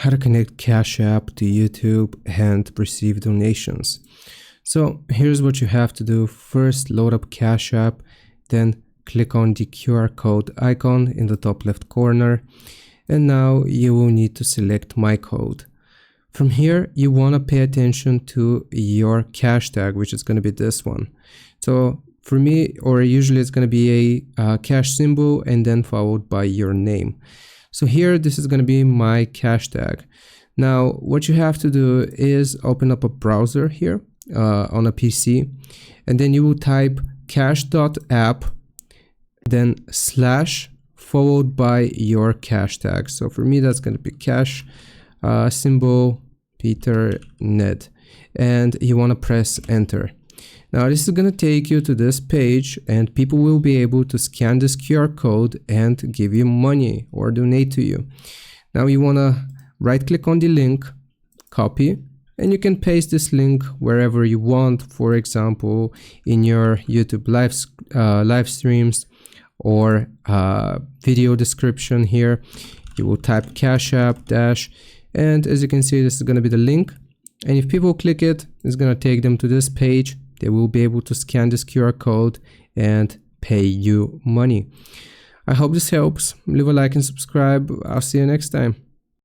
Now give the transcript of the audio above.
how to connect Cash App to YouTube and receive donations. So here's what you have to do. First, load up Cash App, then click on the QR code icon in the top left corner. And now you will need to select My Code. From here, you want to pay attention to your cash tag, which is going to be this one. So for me, or usually it's going to be a cash symbol and then followed by your name. So here, this is going to be my cash tag. Now, what you have to do is open up a browser here on a PC, and then you will type cash.app, then / followed by your cash tag. So for me, that's going to be cash symbol Peter Ned, and you want to press enter. Now this is going to take you to this page, and people will be able to scan this QR code and give you money or donate to you. Now you want to right click on the link, copy, and you can paste this link wherever you want. For example, in your YouTube live streams or video description here, you will type Cash App dash, and as you can see, this is going to be the link. And if people click it, it's going to take them to this page. They will be able to scan this QR code and pay you money. I hope this helps. Leave a like and subscribe. I'll see you next time.